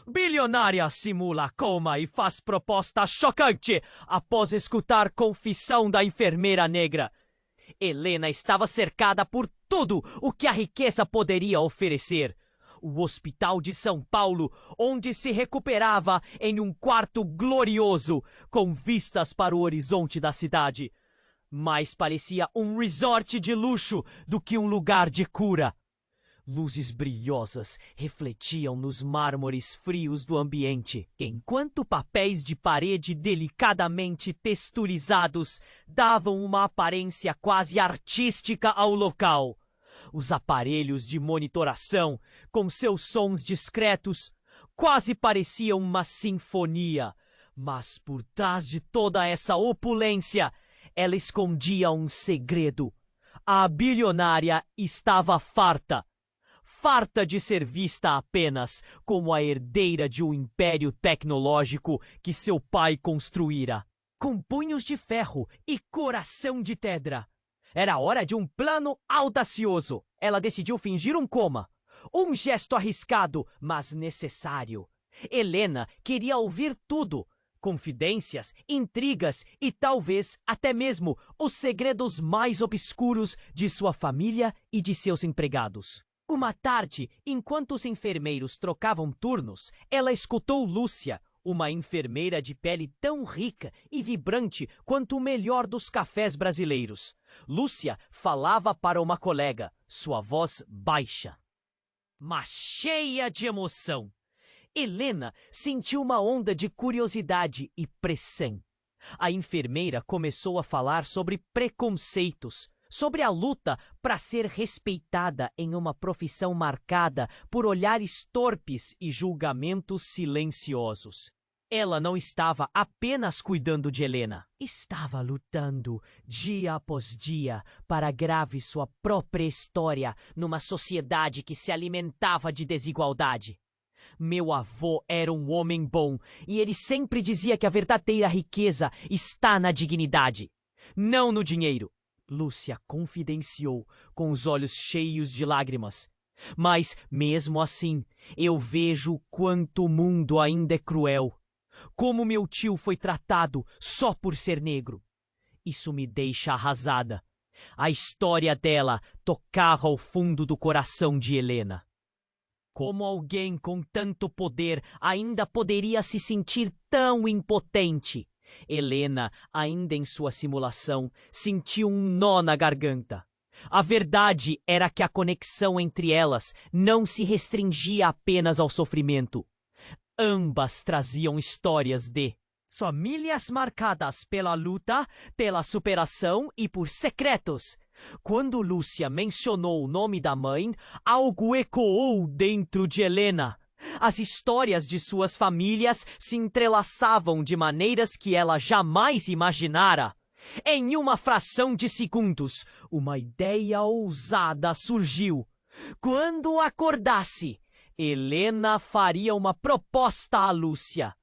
Bilionária simula coma e faz proposta chocante após escutar confissão da enfermeira negra. Helena estava cercada por tudo o que a riqueza poderia oferecer. O Hospital de São Paulo, onde se recuperava em um quarto glorioso, com vistas para o horizonte da cidade. Mais parecia um resort de luxo do que um lugar de cura. Luzes brilhosas refletiam nos mármores frios do ambiente, enquanto papéis de parede delicadamente texturizados davam uma aparência quase artística ao local. Os aparelhos de monitoração, com seus sons discretos, quase pareciam uma sinfonia. Mas por trás de toda essa opulência, ela escondia um segredo. A bilionária estava farta. Farta de ser vista apenas como a herdeira de um império tecnológico que seu pai construíra. Com punhos de ferro e coração de pedra. Era hora de um plano audacioso. Ela decidiu fingir um coma. Um gesto arriscado, mas necessário. Helena queria ouvir tudo. Confidências, intrigas e talvez até mesmo os segredos mais obscuros de sua família e de seus empregados. Uma tarde, enquanto os enfermeiros trocavam turnos, ela escutou Lúcia, uma enfermeira de pele tão rica e vibrante quanto o melhor dos cafés brasileiros. Lúcia falava para uma colega, sua voz baixa, mas cheia de emoção. Helena sentiu uma onda de curiosidade e pressão. A enfermeira começou a falar sobre preconceitos, sobre a luta para ser respeitada em uma profissão marcada por olhares torpes e julgamentos silenciosos. Ela não estava apenas cuidando de Helena. Estava lutando, dia após dia, para gravar sua própria história numa sociedade que se alimentava de desigualdade. Meu avô era um homem bom e ele sempre dizia que a verdadeira riqueza está na dignidade, não no dinheiro. Lúcia confidenciou, com os olhos cheios de lágrimas. Mas, mesmo assim, eu vejo quanto o mundo ainda é cruel. Como meu tio foi tratado só por ser negro. Isso me deixa arrasada. A história dela tocava ao fundo do coração de Helena. Como alguém com tanto poder ainda poderia se sentir tão impotente? Helena, ainda em sua simulação, sentiu um nó na garganta. A verdade era que a conexão entre elas não se restringia apenas ao sofrimento. Ambas traziam histórias de famílias marcadas pela luta, pela superação e por secretos. Quando Lúcia mencionou o nome da mãe, algo ecoou dentro de Helena. As histórias de suas famílias se entrelaçavam de maneiras que ela jamais imaginara. Em uma fração de segundos, uma ideia ousada surgiu. Quando acordasse, Helena faria uma proposta a Lúcia.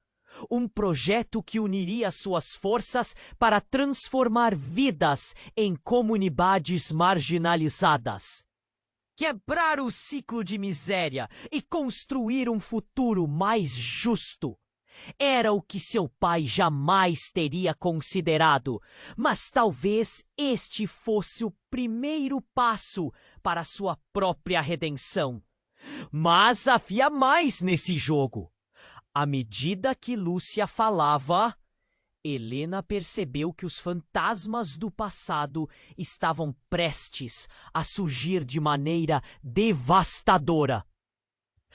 Um projeto que uniria suas forças para transformar vidas em comunidades marginalizadas. Quebrar o ciclo de miséria e construir um futuro mais justo. Era o que seu pai jamais teria considerado, mas talvez este fosse o primeiro passo para sua própria redenção. Mas havia mais nesse jogo. À medida que Lúcia falava, Helena percebeu que os fantasmas do passado estavam prestes a surgir de maneira devastadora.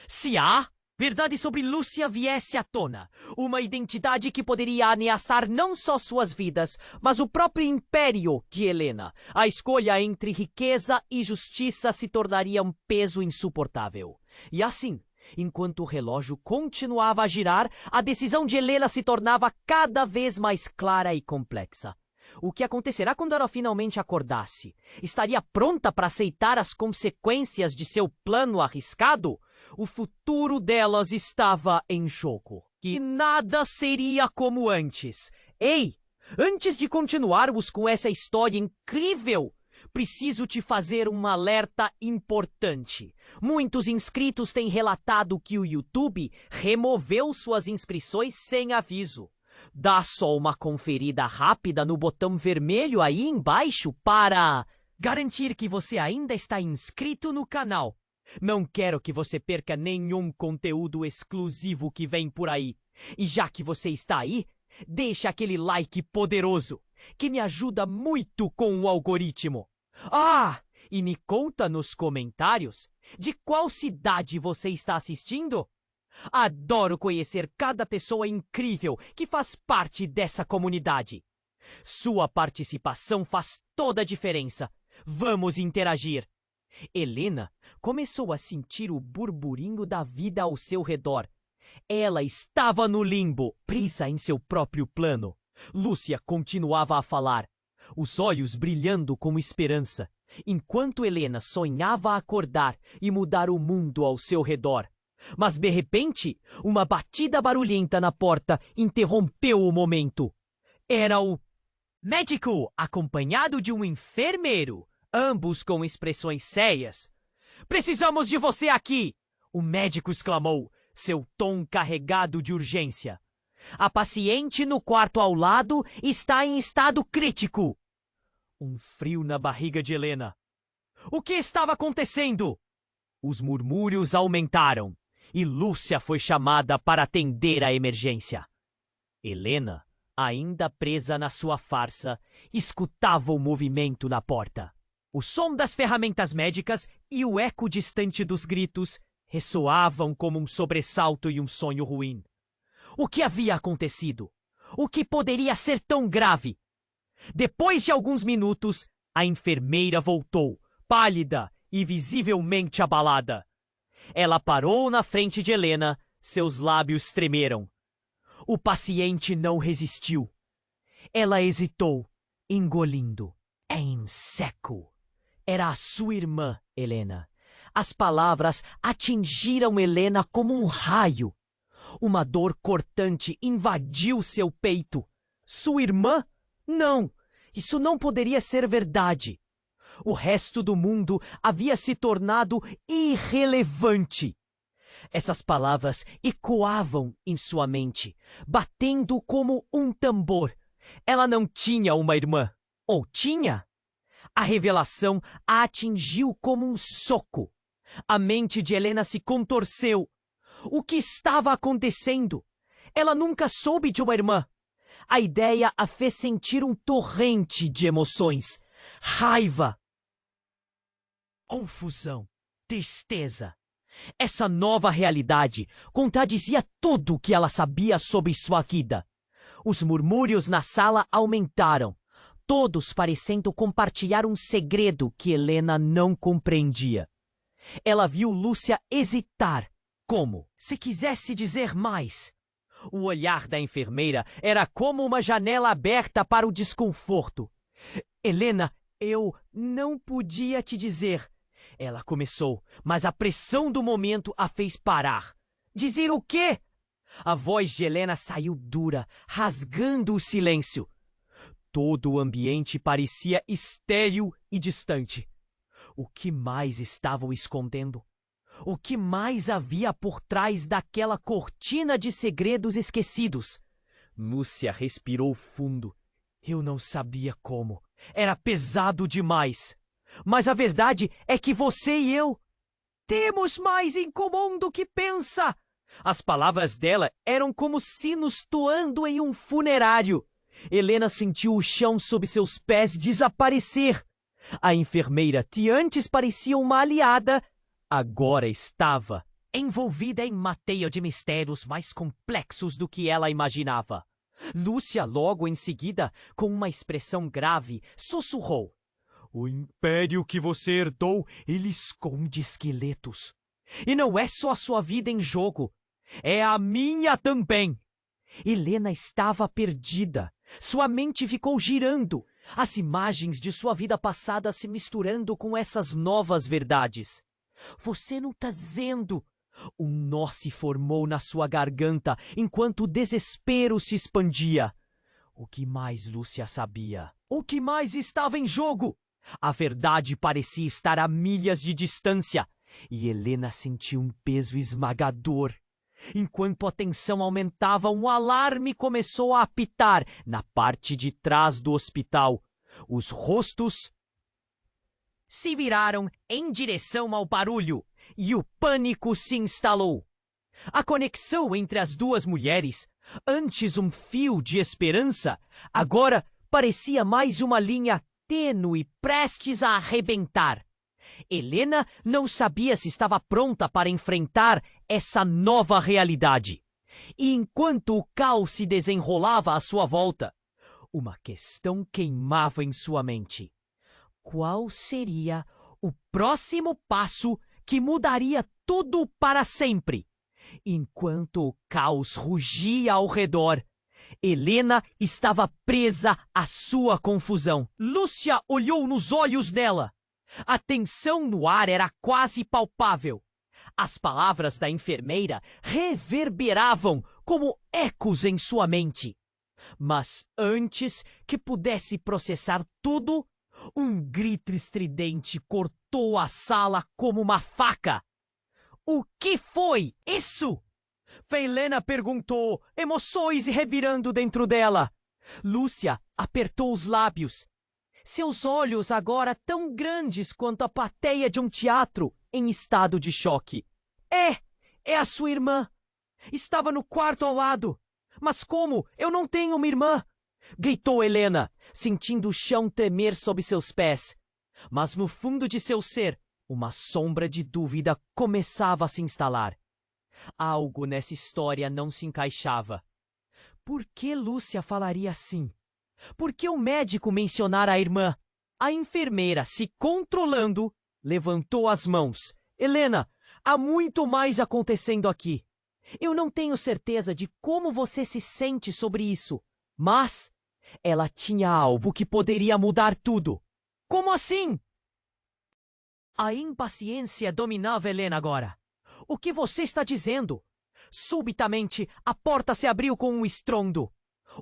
Se a verdade sobre Lúcia viesse à tona, uma identidade que poderia ameaçar não só suas vidas, mas o próprio império de Helena, a escolha entre riqueza e justiça se tornaria um peso insuportável. E assim, enquanto o relógio continuava a girar, a decisão de Helena se tornava cada vez mais clara e complexa. O que acontecerá quando ela finalmente acordasse? Estaria pronta para aceitar as consequências de seu plano arriscado? O futuro delas estava em jogo. E nada seria como antes. Ei, antes de continuarmos com essa história incrível, Preciso te fazer um alerta importante. Muitos inscritos têm relatado que o YouTube removeu suas inscrições sem aviso. Dá só uma conferida rápida no botão vermelho aí embaixo para garantir que você ainda está inscrito no canal. Não quero que você perca nenhum conteúdo exclusivo que vem por aí. E já que você está aí, deixa aquele like poderoso, que me ajuda muito com o algoritmo. Ah, e me conta nos comentários de qual cidade você está assistindo. Adoro conhecer cada pessoa incrível que faz parte dessa comunidade. Sua participação faz toda a diferença. Vamos interagir. Helena começou a sentir o burburinho da vida ao seu redor. Ela estava no limbo, presa em seu próprio plano. Lúcia continuava a falar, os olhos brilhando com esperança, enquanto Helena sonhava acordar e mudar o mundo ao seu redor. Mas de repente, uma batida barulhenta na porta interrompeu o momento. Era o médico, acompanhado de um enfermeiro, ambos com expressões sérias. "Precisamos de você aqui!" o médico exclamou, seu tom carregado de urgência. "A paciente no quarto ao lado está em estado crítico." Um frio na barriga de Helena. O que estava acontecendo? Os murmúrios aumentaram e Lúcia foi chamada para atender a emergência. Helena, ainda presa na sua farsa, escutava o movimento na porta. O som das ferramentas médicas e o eco distante dos gritos ressoavam como um sobressalto e um sonho ruim. O que havia acontecido? O que poderia ser tão grave? Depois de alguns minutos, a enfermeira voltou, pálida e visivelmente abalada. Ela parou na frente de Helena, seus lábios tremeram. O paciente não resistiu. Ela hesitou, engolindo, em seco. Era a sua irmã, Helena. As palavras atingiram Helena como um raio. Uma dor cortante invadiu seu peito. Sua irmã? Não! Isso não poderia ser verdade. O resto do mundo havia se tornado irrelevante. Essas palavras ecoavam em sua mente, batendo como um tambor. Ela não tinha uma irmã. Ou tinha? A revelação a atingiu como um soco. A mente de Helena se contorceu. O que estava acontecendo? Ela nunca soube de uma irmã. A ideia a fez sentir um torrente de emoções. Raiva, confusão, tristeza. Essa nova realidade contradizia tudo o que ela sabia sobre sua vida. Os murmúrios na sala aumentaram, todos parecendo compartilhar um segredo que Helena não compreendia. Ela viu Lúcia hesitar, como se quisesse dizer mais. O olhar da enfermeira era como uma janela aberta para o desconforto. "Helena, eu não podia te dizer." Ela começou, mas a pressão do momento a fez parar. "Dizer o quê?" A voz de Helena saiu dura, rasgando o silêncio. Todo o ambiente parecia estéril e distante. O que mais estavam escondendo? O que mais havia por trás daquela cortina de segredos esquecidos? Lúcia respirou fundo. Eu não sabia como. Era pesado demais. Mas a verdade é que você e eu temos mais em comum do que pensa. As palavras dela eram como sinos toando em um funerário. Helena sentiu o chão sob seus pés desaparecer. A enfermeira, que antes parecia uma aliada, agora estava envolvida em uma teia de mistérios mais complexos do que ela imaginava. Lúcia, logo em seguida, com uma expressão grave, sussurrou: "O império que você herdou, ele esconde esqueletos. E não é só a sua vida em jogo, é a minha também." Helena estava perdida. Sua mente ficou girando, as imagens de sua vida passada se misturando com essas novas verdades. "Você não está dizendo?" Um nó se formou na sua garganta enquanto o desespero se expandia. O que mais Lúcia sabia? O que mais estava em jogo? A verdade parecia estar a milhas de distância, e Helena sentiu um peso esmagador. Enquanto a tensão aumentava, um alarme começou a apitar na parte de trás do hospital. Os rostos se viraram em direção ao barulho e o pânico se instalou. A conexão entre as duas mulheres, antes um fio de esperança, agora parecia mais uma linha tênue prestes a arrebentar. Helena não sabia se estava pronta para enfrentar essa nova realidade. E enquanto o caos se desenrolava à sua volta, uma questão queimava em sua mente. Qual seria o próximo passo que mudaria tudo para sempre? Enquanto o caos rugia ao redor, Helena estava presa à sua confusão. Lúcia olhou nos olhos dela. A tensão no ar era quase palpável. As palavras da enfermeira reverberavam como ecos em sua mente. Mas antes que pudesse processar tudo, um grito estridente cortou a sala como uma faca. O que foi isso? Helena perguntou, emoções revirando dentro dela. Lúcia apertou os lábios. Seus olhos agora tão grandes quanto a plateia de um teatro, em estado de choque. É a sua irmã. Estava no quarto ao lado. Mas como? Eu não tenho uma irmã! Gritou Helena, sentindo o chão tremer sob seus pés. Mas no fundo de seu ser, uma sombra de dúvida começava a se instalar. Algo nessa história não se encaixava. Por que Lúcia falaria assim? Por que o médico mencionara a irmã? A enfermeira, se controlando, levantou as mãos. Helena, há muito mais acontecendo aqui. Eu não tenho certeza de como você se sente sobre isso, mas ela tinha algo que poderia mudar tudo. Como assim? A impaciência dominava Helena agora. O que você está dizendo? Subitamente, a porta se abriu com um estrondo.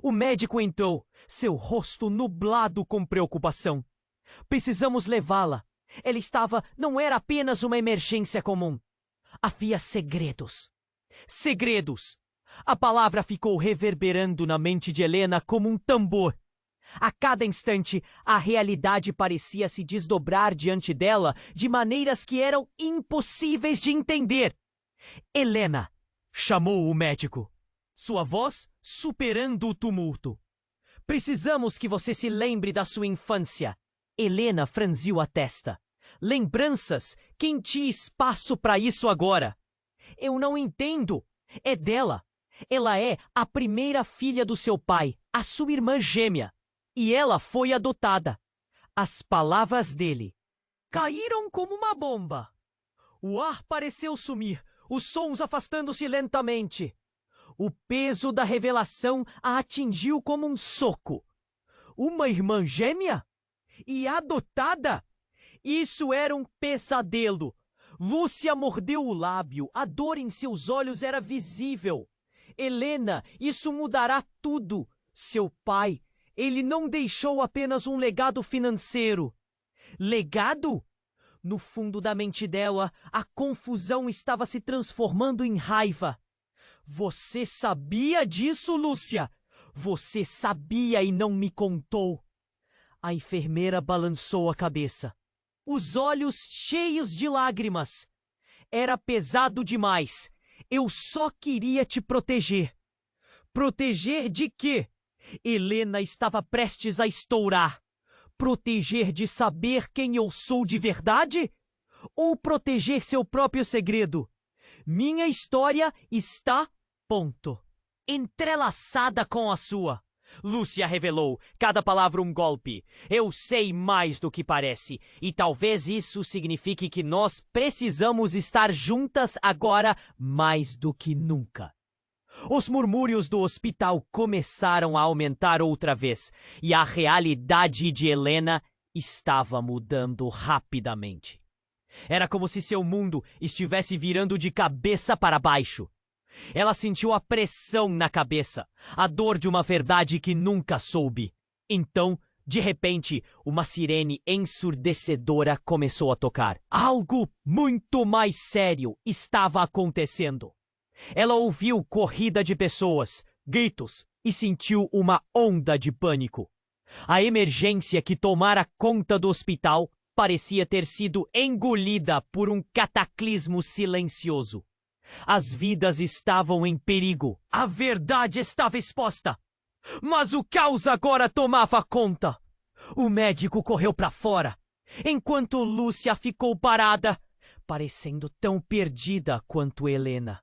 O médico entrou, seu rosto nublado com preocupação. Precisamos levá-la. Ela não era apenas uma emergência comum. Havia segredos. Segredos! A palavra ficou reverberando na mente de Helena como um tambor. A cada instante, a realidade parecia se desdobrar diante dela de maneiras que eram impossíveis de entender. Helena! Chamou o médico, sua voz superando o tumulto. Precisamos que você se lembre da sua infância. Helena franziu a testa. Lembranças? Quem tinha espaço para isso agora? Eu não entendo. É dela. Ela é a primeira filha do seu pai, a sua irmã gêmea. E ela foi adotada. As palavras dele caíram como uma bomba. O ar pareceu sumir, os sons afastando-se lentamente. O peso da revelação a atingiu como um soco. Uma irmã gêmea? E adotada? Isso era um pesadelo. Lúcia mordeu o lábio, a dor em seus olhos era visível. Helena, isso mudará tudo. Seu pai, ele não deixou apenas um legado financeiro. Legado? No fundo da mente dela, a confusão estava se transformando em raiva. Você sabia disso, Lúcia? Você sabia e não me contou. A enfermeira balançou a cabeça. Os olhos cheios de lágrimas. Era pesado demais. Eu só queria te proteger. Proteger de quê? Helena estava prestes a estourar. Proteger de saber quem eu sou de verdade? Ou proteger seu próprio segredo? Minha história está, ponto, entrelaçada com a sua. Lúcia revelou, cada palavra um golpe. Eu sei mais do que parece, e talvez isso signifique que nós precisamos estar juntas agora mais do que nunca. Os murmúrios do hospital começaram a aumentar outra vez, e a realidade de Helena estava mudando rapidamente. Era como se seu mundo estivesse virando de cabeça para baixo. Ela sentiu a pressão na cabeça, a dor de uma verdade que nunca soube. Então, De repente, uma sirene ensurdecedora começou a tocar. Algo muito mais sério estava acontecendo. Ela ouviu corrida de pessoas, gritos e sentiu uma onda de pânico. A emergência que tomara conta do hospital parecia ter sido engolida por um cataclismo silencioso. As vidas estavam em perigo. A verdade estava exposta. Mas o caos agora tomava conta. O médico correu para fora, enquanto Lúcia ficou parada, parecendo tão perdida quanto Helena.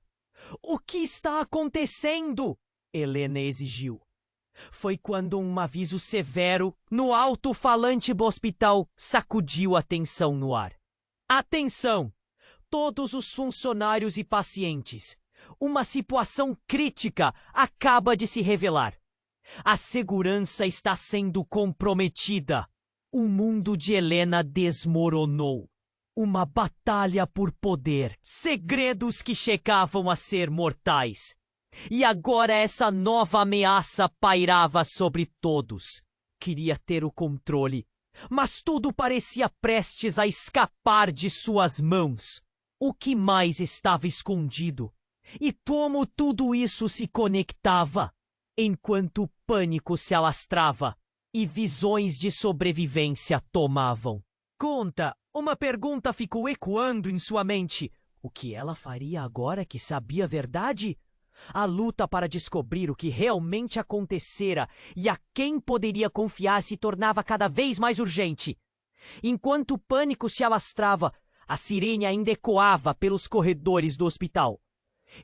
O que está acontecendo? Helena exigiu. Foi quando um aviso severo no alto-falante do hospital sacudiu a tensão no ar. Atenção! Todos os funcionários e pacientes. Uma situação crítica acaba de se revelar. A segurança está sendo comprometida. O mundo de Helena desmoronou. Uma batalha por poder. Segredos que chegavam a ser mortais. E agora essa nova ameaça pairava sobre todos. Queria ter o controle, mas tudo parecia prestes a escapar de suas mãos. O que mais estava escondido? E como tudo isso se conectava? Enquanto o pânico se alastrava e visões de sobrevivência tomavam conta, uma pergunta ficou ecoando em sua mente. O que ela faria agora que sabia a verdade? A luta para descobrir o que realmente acontecera e a quem poderia confiar se tornava cada vez mais urgente. Enquanto o pânico se alastrava, a sirene ainda ecoava pelos corredores do hospital.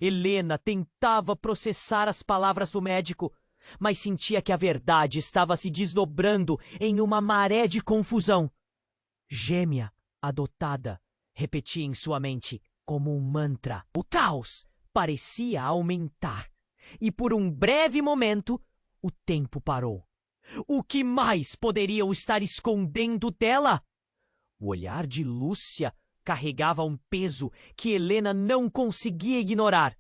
Helena tentava processar as palavras do médico, mas sentia que a verdade estava se desdobrando em uma maré de confusão. Gêmea, adotada, repetia em sua mente, como um mantra. O caos parecia aumentar, e por um breve momento, o tempo parou. O que mais poderiam estar escondendo dela? O olhar de Lúcia carregava um peso que Helena não conseguia ignorar.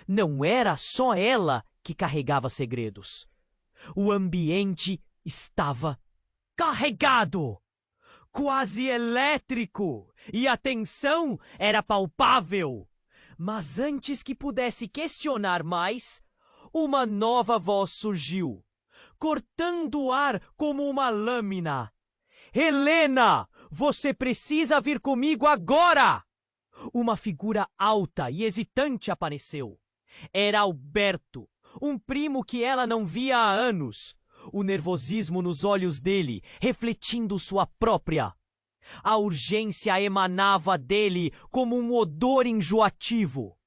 Não era só ela que carregava segredos. O ambiente estava carregado, quase elétrico, e a tensão era palpável. Mas antes que pudesse questionar mais, uma nova voz surgiu, cortando o ar como uma lâmina. Helena, você precisa vir comigo agora! Uma figura alta e hesitante apareceu. Era Alberto, um primo que ela não via há anos. O nervosismo nos olhos dele, refletindo sua própria. A urgência emanava dele como um odor enjoativo.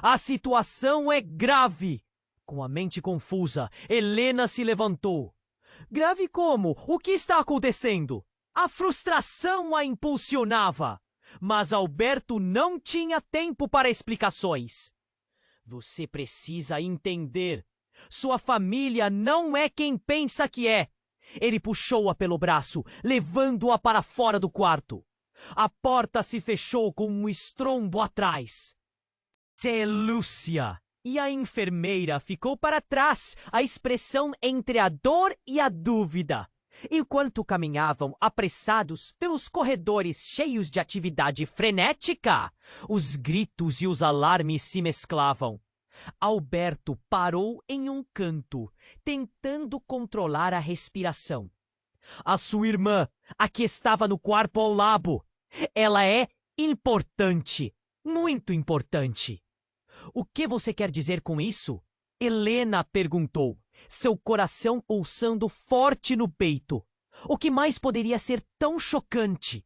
A situação é grave. Com a mente confusa, Helena se levantou. Grave como? O que está acontecendo? A frustração a impulsionava, mas Alberto não tinha tempo para explicações. Você precisa entender. Sua família não é quem pensa que é. Ele puxou-a pelo braço, levando-a para fora do quarto. A porta se fechou com um estrondo atrás. Lúcia! E a enfermeira ficou para trás, a expressão entre a dor e a dúvida. Enquanto caminhavam apressados pelos corredores cheios de atividade frenética, os gritos e os alarmes se mesclavam. Alberto parou em um canto, tentando controlar a respiração. A sua irmã, a que estava no quarto ao lado, ela é importante, muito importante. O que você quer dizer com isso? Helena perguntou, seu coração pulsando forte no peito. O que mais poderia ser tão chocante?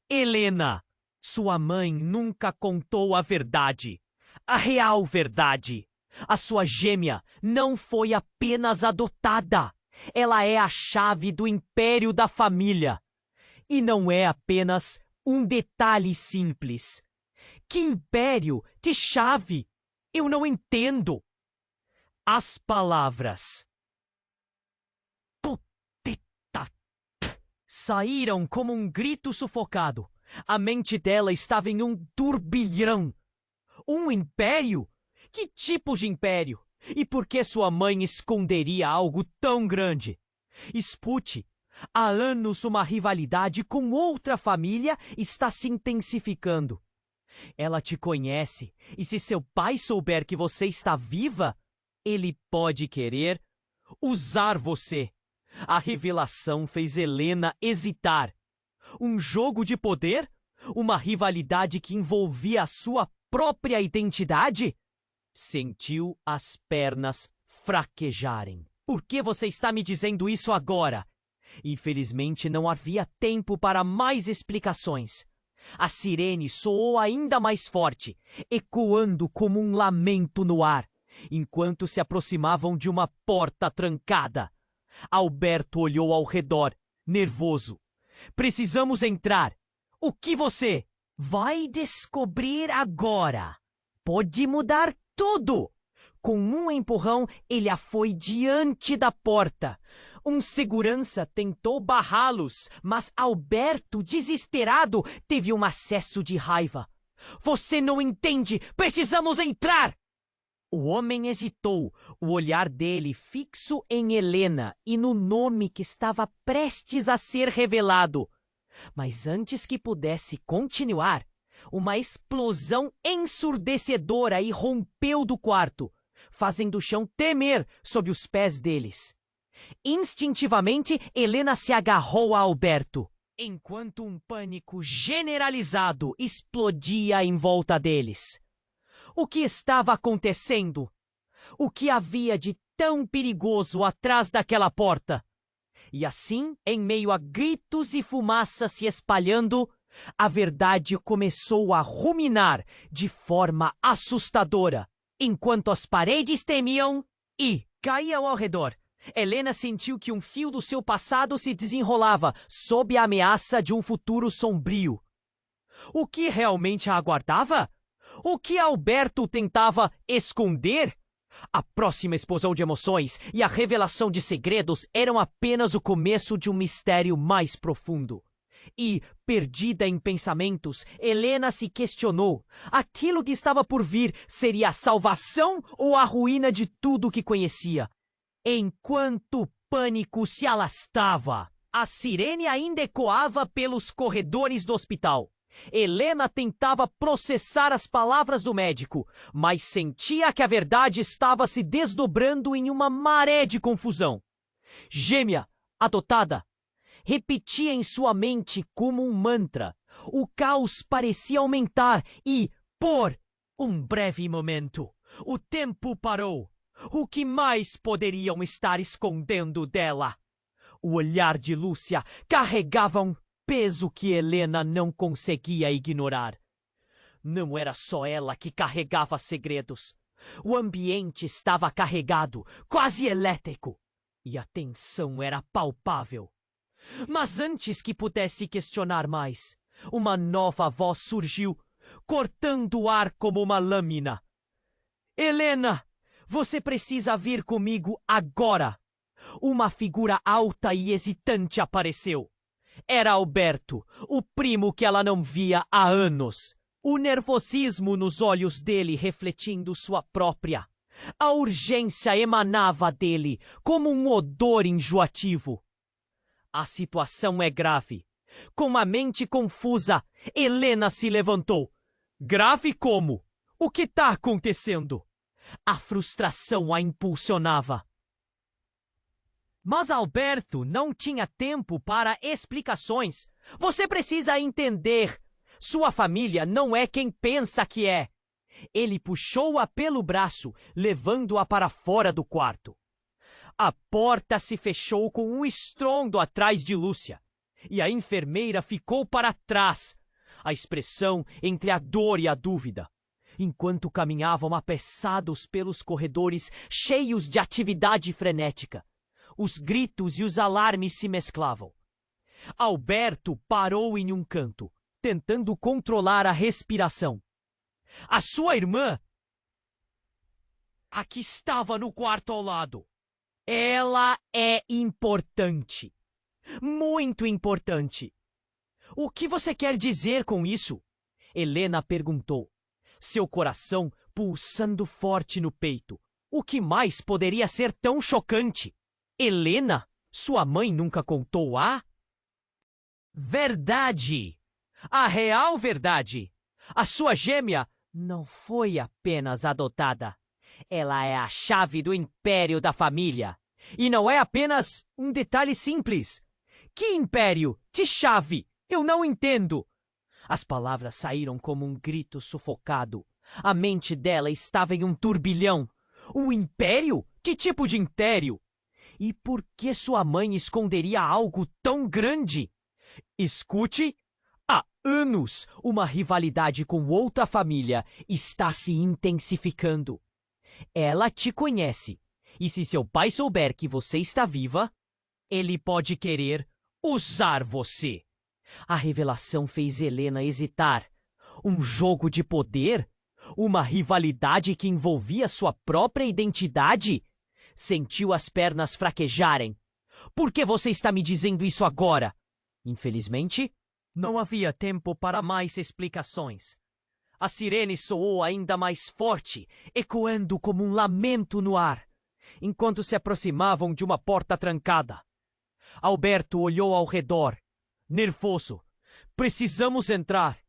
Helena, sua mãe nunca contou a verdade. A real verdade. A sua gêmea não foi apenas adotada. Ela é a chave do império da família. E não é apenas um detalhe simples. Que império de chave? Eu não entendo. As palavras saíram como um grito sufocado. A mente dela estava em um turbilhão. Um império? Que tipo de império? E por que sua mãe esconderia algo tão grande? Escute, há anos uma rivalidade com outra família está se intensificando. Ela te conhece, e se seu pai souber que você está viva, ele pode querer usar você. A revelação fez Helena hesitar. Um jogo de poder? Uma rivalidade que envolvia a sua própria identidade? Sentiu as pernas fraquejarem. Por que você está me dizendo isso agora? Infelizmente não havia tempo para mais explicações. A sirene soou ainda mais forte, ecoando como um lamento no ar, enquanto se aproximavam de uma porta trancada. Alberto olhou ao redor, nervoso. Precisamos entrar. O que você vai descobrir agora? Pode mudar tudo. Com um empurrão, ele a foi diante da porta. Um segurança tentou barrá-los, mas Alberto, desesperado, teve um acesso de raiva. Você não entende! Precisamos entrar! O homem hesitou, o olhar dele fixo em Helena e no nome que estava prestes a ser revelado. Mas antes que pudesse continuar, uma explosão ensurdecedora irrompeu do quarto, fazendo o chão tremer sob os pés deles. Instintivamente, Helena se agarrou a Alberto, enquanto um pânico generalizado explodia em volta deles. O que estava acontecendo? O que havia de tão perigoso atrás daquela porta? E assim, em meio a gritos e fumaça se espalhando, a verdade começou a ruminar de forma assustadora, enquanto as paredes tremiam e caíam ao redor. Helena sentiu que um fio do seu passado se desenrolava sob a ameaça de um futuro sombrio. O que realmente a aguardava? O que Alberto tentava esconder? A próxima explosão de emoções e a revelação de segredos eram apenas o começo de um mistério mais profundo. E, perdida em pensamentos, Helena se questionou. Aquilo que estava por vir seria a salvação ou a ruína de tudo que conhecia? Enquanto o pânico se alastava, a sirene ainda ecoava pelos corredores do hospital. Helena tentava processar as palavras do médico, mas sentia que a verdade estava se desdobrando em uma maré de confusão. Gêmea, adotada, repetia em sua mente como um mantra. O caos parecia aumentar e, por um breve momento, o tempo parou. O que mais poderiam estar escondendo dela? O olhar de Lúcia carregava um peso que Helena não conseguia ignorar. Não era só ela que carregava segredos. O ambiente estava carregado, quase elétrico, e a tensão era palpável. Mas antes que pudesse questionar mais, uma nova voz surgiu, cortando o ar como uma lâmina. Helena, você precisa vir comigo agora. Uma figura alta e hesitante apareceu. Era Alberto, o primo que ela não via há anos. O nervosismo nos olhos dele refletindo sua própria. A urgência emanava dele como um odor enjoativo. A situação é grave. Com a mente confusa, Helena se levantou. Grave como? O que está acontecendo? A frustração a impulsionava. Mas Alberto não tinha tempo para explicações. Você precisa entender. Sua família não é quem pensa que é. Ele puxou-a pelo braço, levando-a para fora do quarto. A porta se fechou com um estrondo atrás de Lúcia, e a enfermeira ficou para trás, a expressão entre a dor e a dúvida, enquanto caminhavam apressados pelos corredores cheios de atividade frenética. Os gritos e os alarmes se mesclavam. Alberto parou em um canto, tentando controlar a respiração. A sua irmã, a que estava no quarto ao lado, ela é importante. Muito importante. O que você quer dizer com isso? Helena perguntou, seu coração pulsando forte no peito. O que mais poderia ser tão chocante? Helena, Sua mãe nunca contou a verdade. A real verdade. A sua gêmea não foi apenas adotada. Ela é a chave do império da família. E não é apenas um detalhe simples. Que império? Que chave? Eu não entendo. As palavras saíram como um grito sufocado. A mente dela estava em um turbilhão. Um império? Que tipo de império? E por que sua mãe esconderia algo tão grande? Escute, há anos uma rivalidade com outra família está se intensificando. Ela te conhece, e se seu pai souber que você está viva, ele pode querer usar você. A revelação fez Helena hesitar. Um jogo de poder? Uma rivalidade que envolvia sua própria identidade? Sentiu as pernas fraquejarem. Por que você está me dizendo isso agora? Infelizmente, não havia tempo para mais explicações. A sirene soou ainda mais forte, ecoando como um lamento no ar, enquanto se aproximavam de uma porta trancada. Alberto olhou ao redor, nervoso. Precisamos entrar.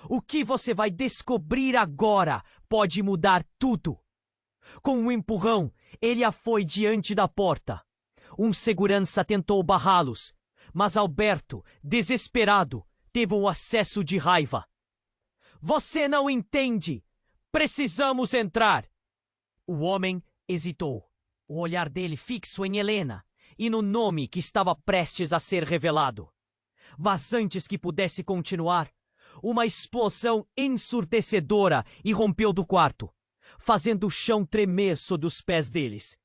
O que você vai descobrir agora pode mudar tudo. Com um empurrão, ele a foi diante da porta. Um segurança tentou barrá-los, mas Alberto, desesperado, teve um acesso de raiva. Você não entende! Precisamos entrar! O homem hesitou, o olhar dele fixo em Helena e no nome que estava prestes a ser revelado. Mas antes que pudesse continuar, uma explosão ensurdecedora irrompeu do quarto, fazendo o chão tremer sob os pés deles.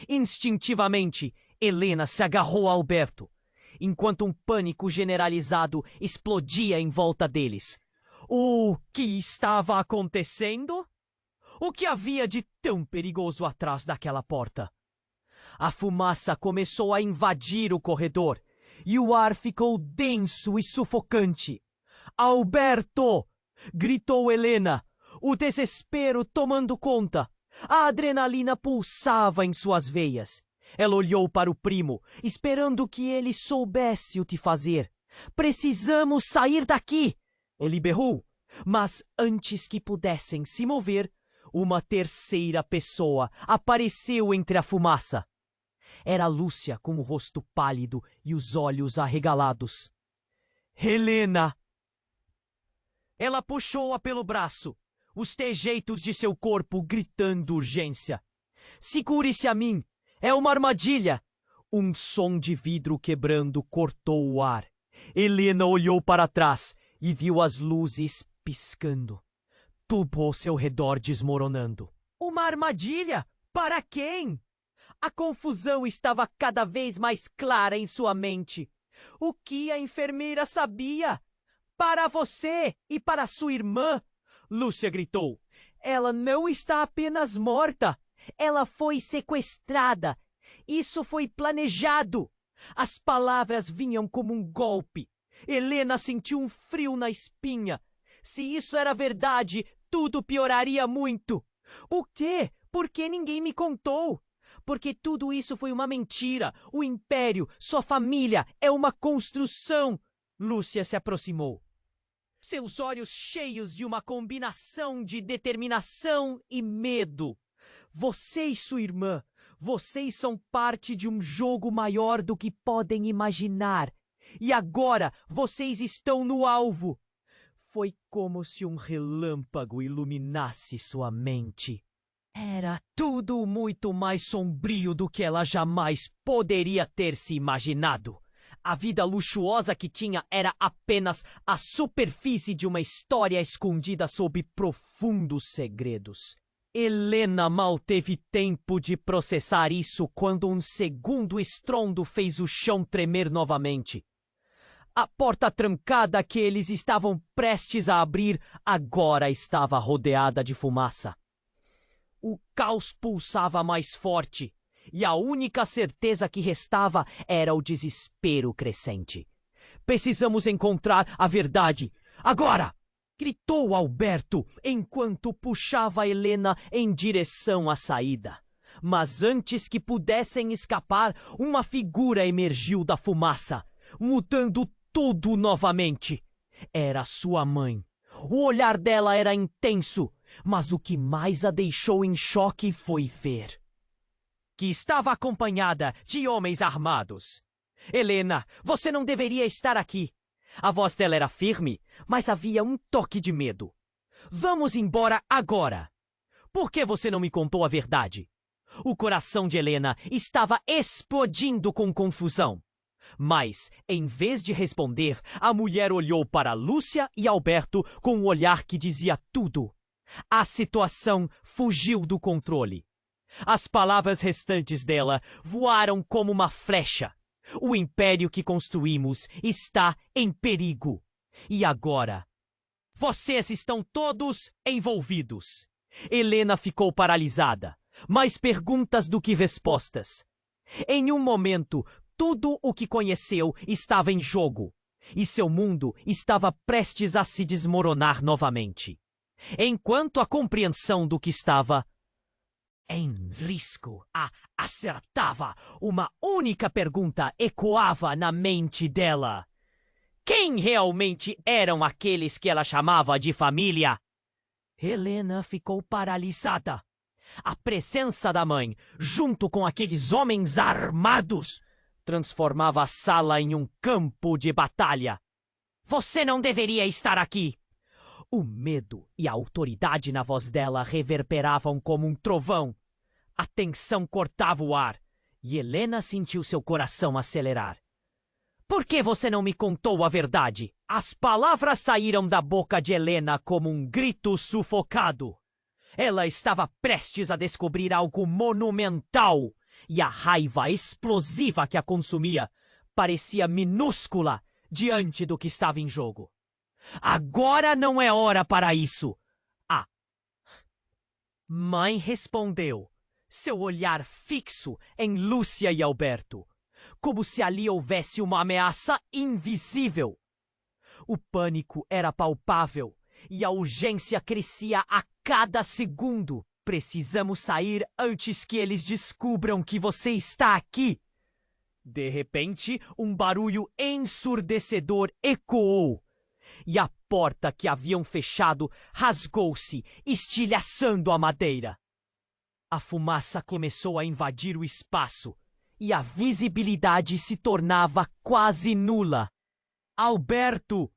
Instintivamente, Helena se agarrou a Alberto, enquanto um pânico generalizado explodia em volta deles. O que estava acontecendo? O que havia de tão perigoso atrás daquela porta? A fumaça começou a invadir o corredor e o ar ficou denso e sufocante. Alberto! Gritou Helena, o desespero tomando conta. A adrenalina pulsava em suas veias. Ela olhou para o primo, esperando que ele soubesse o que fazer. Precisamos sair daqui! Ele berrou, mas antes que pudessem se mover, uma terceira pessoa apareceu entre a fumaça. Era Lúcia com o rosto pálido e os olhos arregalados. Helena! Ela puxou-a pelo braço, os trejeitos de seu corpo gritando urgência. Segure-se a mim! É uma armadilha! Um som de vidro quebrando cortou o ar. Helena olhou para trás e viu as luzes piscando. Tudo ao seu redor desmoronando. Uma armadilha? Para quem? A confusão estava cada vez mais clara em sua mente. O que a enfermeira sabia? Para você e para sua irmã, Lúcia gritou. Ela não está apenas morta. Ela foi sequestrada. Isso foi planejado. As palavras vinham como um golpe. Helena sentiu um frio na espinha. Se isso era verdade, tudo pioraria muito. O quê? Por que ninguém me contou? Porque tudo isso foi uma mentira. O império, sua família, é uma construção. Lúcia se aproximou. Seus olhos cheios de uma combinação de determinação e medo. Você e sua irmã, vocês são parte de um jogo maior do que podem imaginar. E agora vocês estão no alvo. Foi como se um relâmpago iluminasse sua mente. Era tudo muito mais sombrio do que ela jamais poderia ter se imaginado. A vida luxuosa que tinha era apenas a superfície de uma história escondida sob profundos segredos. Helena mal teve tempo de processar isso quando um segundo estrondo fez o chão tremer novamente. A porta trancada que eles estavam prestes a abrir agora estava rodeada de fumaça. O caos pulsava mais forte, e a única certeza que restava era o desespero crescente. Precisamos encontrar a verdade. Agora! Gritou Alberto enquanto puxava Helena em direção à saída. Mas antes que pudessem escapar, uma figura emergiu da fumaça, mudando tudo novamente. Era sua mãe. O olhar dela era intenso, mas o que mais a deixou em choque foi ver que estava acompanhada de homens armados. Helena, você não deveria estar aqui. A voz dela era firme, mas havia um toque de medo. Vamos embora agora. Por que você não me contou a verdade? O coração de Helena estava explodindo com confusão. Mas, em vez de responder, a mulher olhou para Lúcia e Alberto com um olhar que dizia tudo. A situação fugiu do controle. As palavras restantes dela voaram como uma flecha. O império que construímos está em perigo. E agora? Vocês estão todos envolvidos. Helena ficou paralisada. Mais perguntas do que respostas. Em um momento, tudo o que conheceu estava em jogo. E seu mundo estava prestes a se desmoronar novamente. Enquanto a compreensão do que estava em risco acertava, uma única pergunta ecoava na mente dela. Quem realmente eram aqueles que ela chamava de família? Helena ficou paralisada. A presença da mãe, junto com aqueles homens armados, transformava a sala em um campo de batalha. Você não deveria estar aqui. O medo e a autoridade na voz dela reverberavam como um trovão. A tensão cortava o ar e Helena sentiu seu coração acelerar. Por que você não me contou a verdade? As palavras saíram da boca de Helena como um grito sufocado. Ela estava prestes a descobrir algo monumental e a raiva explosiva que a consumia parecia minúscula diante do que estava em jogo. Agora não é hora para isso. A mãe respondeu, seu olhar fixo em Lúcia e Alberto, como se ali houvesse uma ameaça invisível. O pânico era palpável e a urgência crescia a cada segundo. Precisamos sair antes que eles descubram que você está aqui. De repente, um barulho ensurdecedor ecoou e a porta que haviam fechado rasgou-se, estilhaçando a madeira. A fumaça começou a invadir o espaço e a visibilidade se tornava quase nula. Alberto!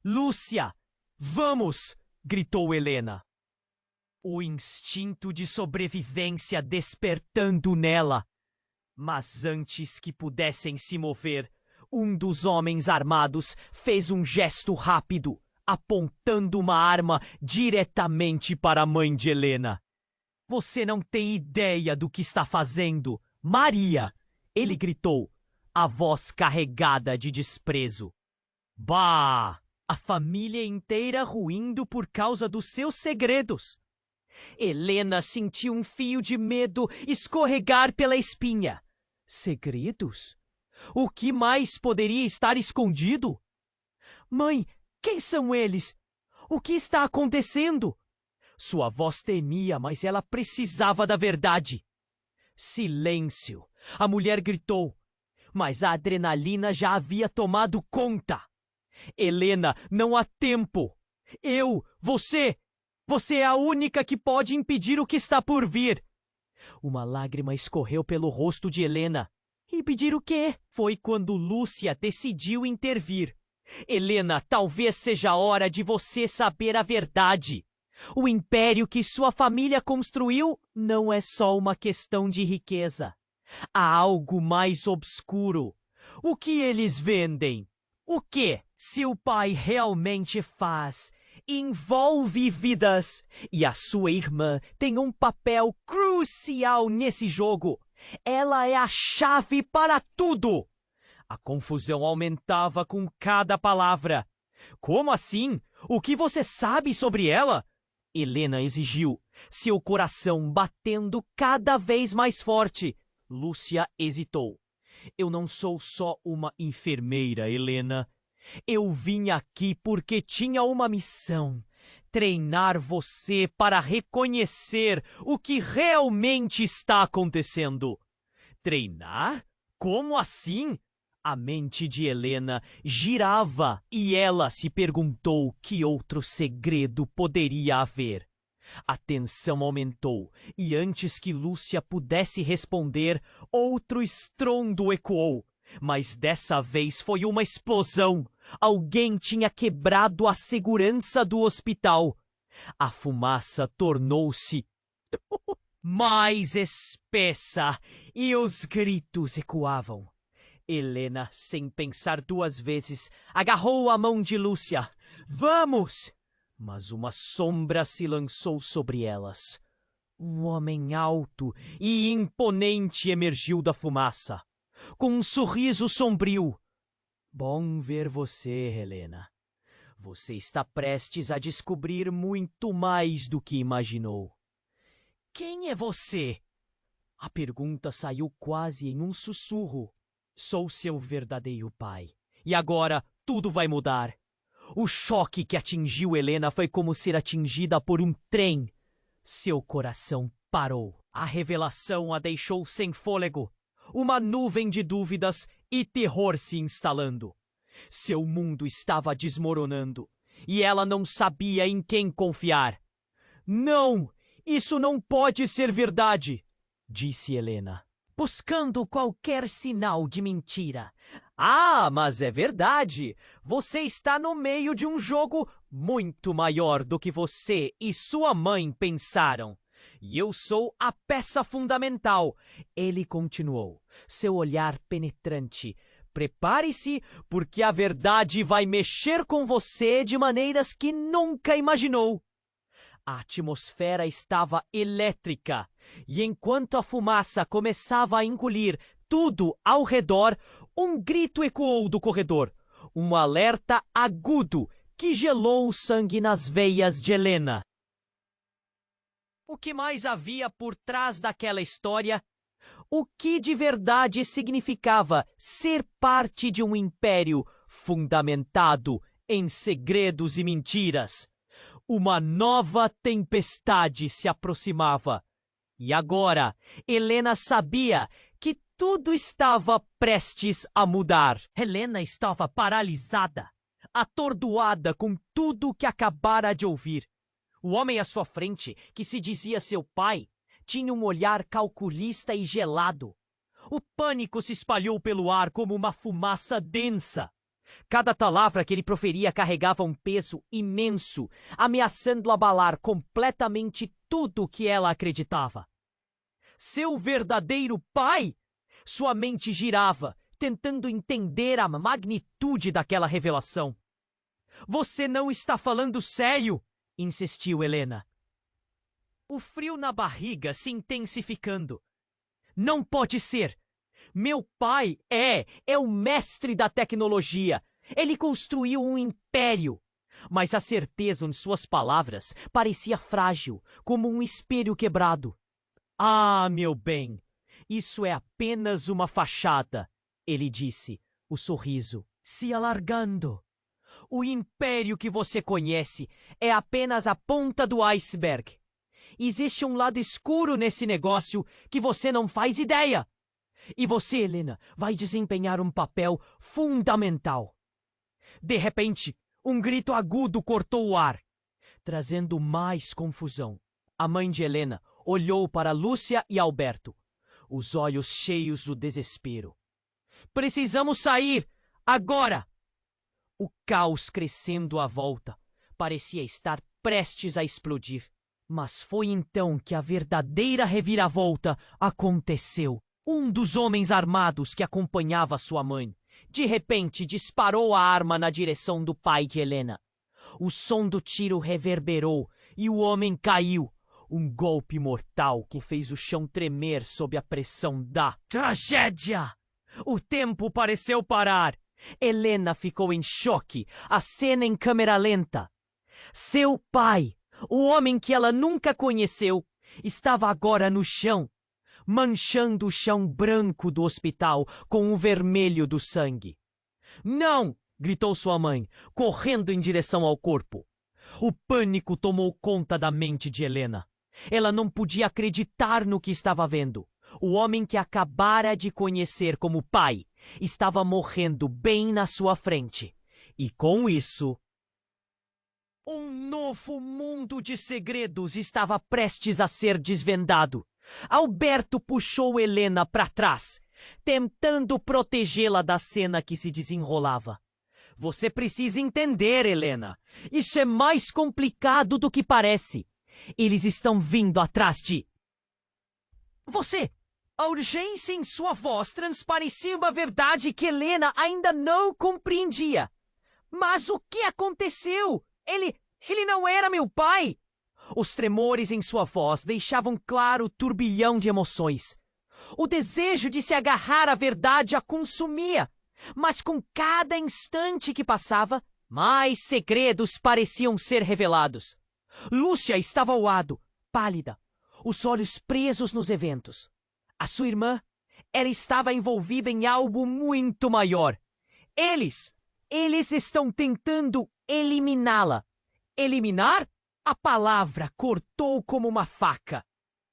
Lúcia! Vamos! Gritou Helena. O instinto de sobrevivência despertando nela. Mas antes que pudessem se mover, um dos homens armados fez um gesto rápido, apontando uma arma diretamente para a mãe de Helena. Você não tem ideia do que está fazendo, Maria! Ele gritou, a voz carregada de desprezo. Bah! A família inteira ruindo por causa dos seus segredos. Helena sentiu um fio de medo escorregar pela espinha. Segredos? O que mais poderia estar escondido? Mãe, quem são eles? O que está acontecendo? Sua voz temia, mas ela precisava da verdade. Silêncio! A mulher gritou, mas a adrenalina já havia tomado conta. Helena, não há tempo. Você é a única que pode impedir o que está por vir. Uma lágrima escorreu pelo rosto de Helena. Impedir o quê? Foi quando Lúcia decidiu intervir. Helena, talvez seja a hora de você saber a verdade. O império que sua família construiu não é só uma questão de riqueza. Há algo mais obscuro. O que eles vendem? O que seu pai realmente faz? Envolve vidas. E a sua irmã tem um papel crucial nesse jogo. Ela é a chave para tudo. A confusão aumentava com cada palavra. Como assim? O que você sabe sobre ela? Helena exigiu, seu coração batendo cada vez mais forte. Lúcia hesitou. Eu não sou só uma enfermeira, Helena. Eu vim aqui porque tinha uma missão. treinar você para reconhecer o que realmente está acontecendo. Treinar? Como assim? A mente de Helena girava e ela se perguntou que outro segredo poderia haver. A tensão aumentou e antes que Lúcia pudesse responder, outro estrondo ecoou. Mas dessa vez foi uma explosão. Alguém tinha quebrado a segurança do hospital. A fumaça tornou-se mais espessa e os gritos ecoavam. Helena, sem pensar duas vezes, agarrou a mão de Lúcia. Vamos! Mas uma sombra se lançou sobre elas. Um homem alto e imponente emergiu da fumaça, com um sorriso sombrio. Bom ver você, Helena. Você está prestes a descobrir muito mais do que imaginou. Quem é você? A pergunta saiu quase em um sussurro. Sou seu verdadeiro pai. E agora tudo vai mudar. O choque que atingiu Helena foi como ser atingida por um trem. Seu coração parou. A revelação a deixou sem fôlego. Uma nuvem de dúvidas e terror se instalando. Seu mundo estava desmoronando e ela não sabia em quem confiar. Não! Isso não pode ser verdade! Disse Helena, buscando qualquer sinal de mentira. Ah, mas é verdade! Você está no meio de um jogo muito maior do que você e sua mãe pensaram. E eu sou a peça fundamental. Ele continuou, seu olhar penetrante. Prepare-se, porque a verdade vai mexer com você de maneiras que nunca imaginou. A atmosfera estava elétrica, e enquanto a fumaça começava a engolir tudo ao redor, um grito ecoou do corredor. Um alerta agudo que gelou o sangue nas veias de Helena. O que mais havia por trás daquela história? O que de verdade significava ser parte de um império fundamentado em segredos e mentiras? Uma nova tempestade se aproximava. E agora, Helena sabia que tudo estava prestes a mudar. Helena estava paralisada, atordoada com tudo o que acabara de ouvir. O homem à sua frente, que se dizia seu pai, tinha um olhar calculista e gelado. O pânico se espalhou pelo ar como uma fumaça densa. Cada palavra que ele proferia carregava um peso imenso, ameaçando abalar completamente tudo o que ela acreditava. Seu verdadeiro pai? Sua mente girava, tentando entender a magnitude daquela revelação. Você não está falando sério? Insistiu Helena. O frio na barriga se intensificando. Não pode ser! Meu pai é o mestre da tecnologia. Ele construiu um império. Mas a certeza em suas palavras parecia frágil, como um espelho quebrado. Ah, meu bem, isso é apenas uma fachada, ele disse, o sorriso se alargando. O império que você conhece é apenas a ponta do iceberg. Existe um lado escuro nesse negócio que você não faz ideia. E você, Helena, vai desempenhar um papel fundamental. De repente, um grito agudo cortou o ar, trazendo mais confusão. A mãe de Helena olhou para Lúcia e Alberto, os olhos cheios do desespero. Precisamos sair! Agora! O caos crescendo à volta parecia estar prestes a explodir. Mas foi então que a verdadeira reviravolta aconteceu. Um dos homens armados que acompanhava sua mãe, de repente disparou a arma na direção do pai de Helena. O som do tiro reverberou e o homem caiu. Um golpe mortal que fez o chão tremer sob a pressão da tragédia. O tempo pareceu parar. Helena ficou em choque, a cena em câmera lenta. Seu pai, o homem que ela nunca conheceu, estava agora no chão, manchando o chão branco do hospital com o vermelho do sangue. Não! Gritou sua mãe, correndo em direção ao corpo. O pânico tomou conta da mente de Helena. Ela não podia acreditar no que estava vendo. O homem que acabara de conhecer como pai estava morrendo bem na sua frente. E com isso, um novo mundo de segredos estava prestes a ser desvendado. Alberto puxou Helena para trás, tentando protegê-la da cena que se desenrolava. Você precisa entender, Helena. Isso é mais complicado do que parece. Eles estão vindo atrás de... Você! A urgência em sua voz transparecia uma verdade que Helena ainda não compreendia. Mas o que aconteceu? Ele não era meu pai! Os tremores em sua voz deixavam claro o turbilhão de emoções. O desejo de se agarrar à verdade a consumia, mas com cada instante que passava, mais segredos pareciam ser revelados. Lúcia estava ao lado, pálida, os olhos presos nos eventos. A sua irmã, ela estava envolvida em algo muito maior. Eles estão tentando eliminá-la. Eliminar? A palavra cortou como uma faca.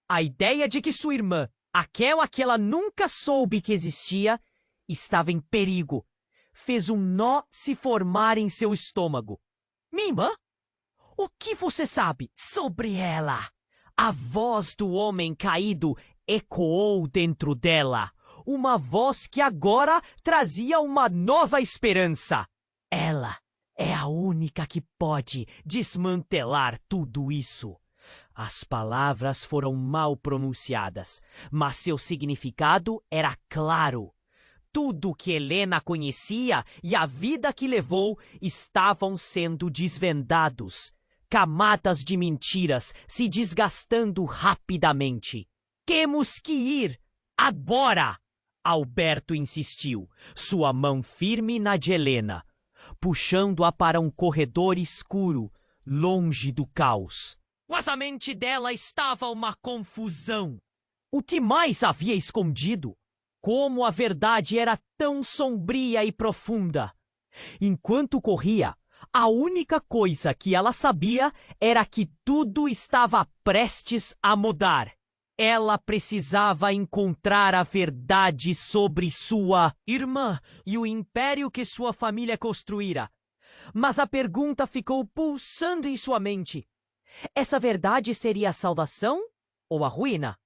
A ideia de que sua irmã, aquela que ela nunca soube que existia, estava em perigo, fez um nó se formar em seu estômago. Minha irmã? O que você sabe sobre ela? A voz do homem caído ecoou dentro dela. Uma voz que agora trazia uma nova esperança. Ela é a única que pode desmantelar tudo isso. As palavras foram mal pronunciadas, mas seu significado era claro. Tudo que Helena conhecia e a vida que levou estavam sendo desvendados. Camadas de mentiras se desgastando rapidamente. Temos que ir agora! Alberto insistiu, sua mão firme na de Helena, puxando-a para um corredor escuro, longe do caos. Mas a mente dela estava uma confusão. O que mais havia escondido? Como a verdade era tão sombria e profunda. Enquanto corria, a única coisa que ela sabia era que tudo estava prestes a mudar. Ela precisava encontrar a verdade sobre sua irmã e o império que sua família construíra. Mas a pergunta ficou pulsando em sua mente. Essa verdade seria a salvação ou a ruína?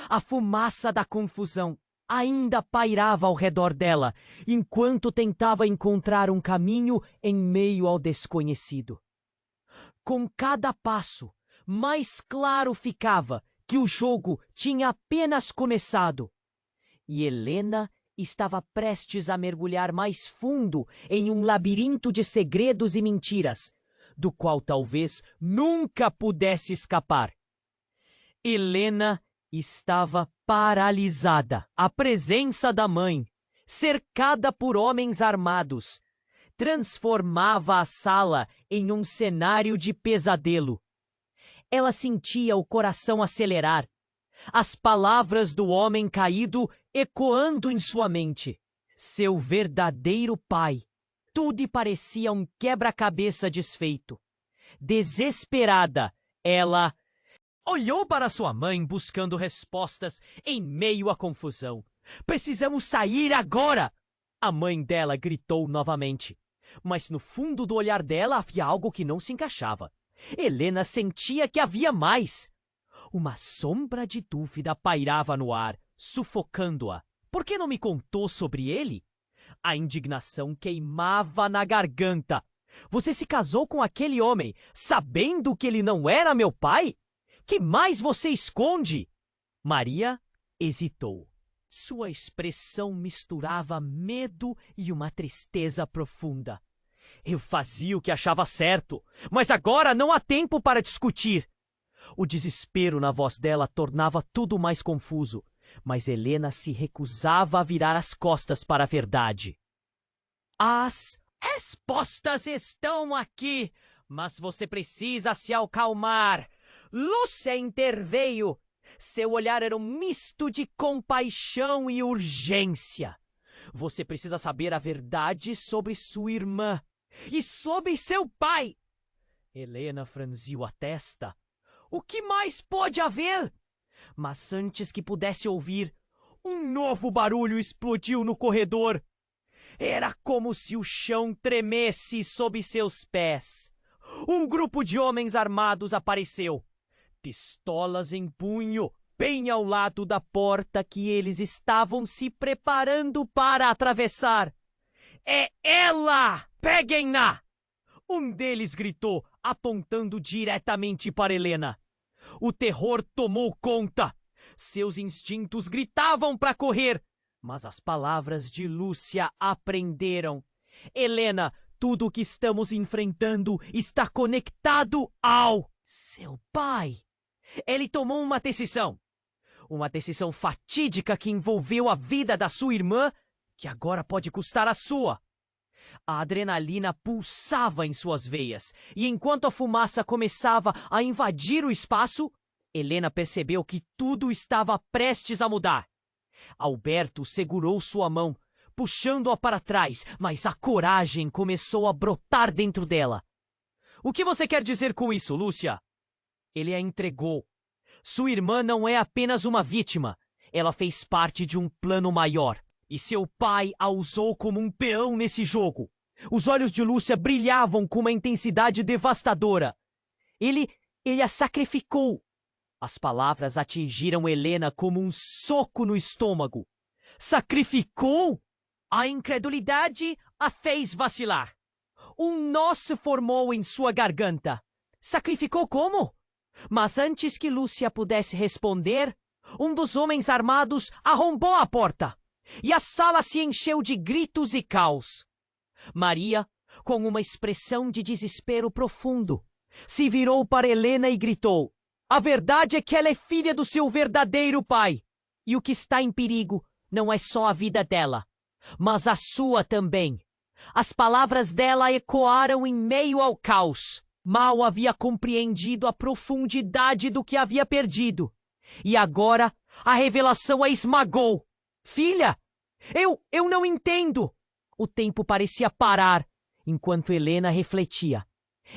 A fumaça da confusão ainda pairava ao redor dela, enquanto tentava encontrar um caminho em meio ao desconhecido. Com cada passo, mais claro ficava que o jogo tinha apenas começado. E Helena estava prestes a mergulhar mais fundo em um labirinto de segredos e mentiras, do qual talvez nunca pudesse escapar. Helena estava paralisada. A presença da mãe, cercada por homens armados, transformava a sala em um cenário de pesadelo. Ela sentia o coração acelerar, as palavras do homem caído ecoando em sua mente. Seu verdadeiro pai. Tudo parecia um quebra-cabeça desfeito. Desesperada, ela olhou para sua mãe buscando respostas em meio à confusão. Precisamos sair agora! A mãe dela gritou novamente. Mas no fundo do olhar dela havia algo que não se encaixava. Helena sentia que havia mais. Uma sombra de dúvida pairava no ar, sufocando-a. Por que não me contou sobre ele? A indignação queimava na garganta. Você se casou com aquele homem, sabendo que ele não era meu pai? Que mais você esconde? Maria hesitou. Sua expressão misturava medo e uma tristeza profunda. Eu fazia o que achava certo, mas agora não há tempo para discutir. O desespero na voz dela tornava tudo mais confuso, mas Helena se recusava a virar as costas para a verdade. As respostas estão aqui, mas você precisa se acalmar. Lúcia interveio. Seu olhar era um misto de compaixão e urgência. Você precisa saber a verdade sobre sua irmã e sobre seu pai. Helena franziu a testa. O que mais pode haver? Mas antes que pudesse ouvir, um novo barulho explodiu no corredor. Era como se o chão tremesse sob seus pés. Um grupo de homens armados apareceu, pistolas em punho, bem ao lado da porta que eles estavam se preparando para atravessar. É ela! Peguem-na! Um deles gritou, apontando diretamente para Helena. O terror tomou conta. Seus instintos gritavam para correr, mas as palavras de Lúcia apreenderam. Helena, tudo o que estamos enfrentando está conectado ao seu pai. Ele tomou uma decisão fatídica que envolveu a vida da sua irmã, que agora pode custar a sua. A adrenalina pulsava em suas veias, e enquanto a fumaça começava a invadir o espaço, Helena percebeu que tudo estava prestes a mudar. Alberto segurou sua mão, puxando-a para trás, mas a coragem começou a brotar dentro dela. O que você quer dizer com isso, Lúcia? Ele a entregou. Sua irmã não é apenas uma vítima. Ela fez parte de um plano maior. E seu pai a usou como um peão nesse jogo. Os olhos de Lúcia brilhavam com uma intensidade devastadora. Ele a sacrificou. As palavras atingiram Helena como um soco no estômago. Sacrificou? A incredulidade a fez vacilar. Um nó se formou em sua garganta. Sacrificou como? Mas antes que Lúcia pudesse responder, um dos homens armados arrombou a porta. E a sala se encheu de gritos e caos. Maria, com uma expressão de desespero profundo, se virou para Helena e gritou: a verdade é que ela é filha do seu verdadeiro pai. E o que está em perigo não é só a vida dela, mas a sua também. As palavras dela ecoaram em meio ao caos. Mal havia compreendido a profundidade do que havia perdido. E agora a revelação a esmagou. Filha, eu não entendo. O tempo parecia parar enquanto Helena refletia.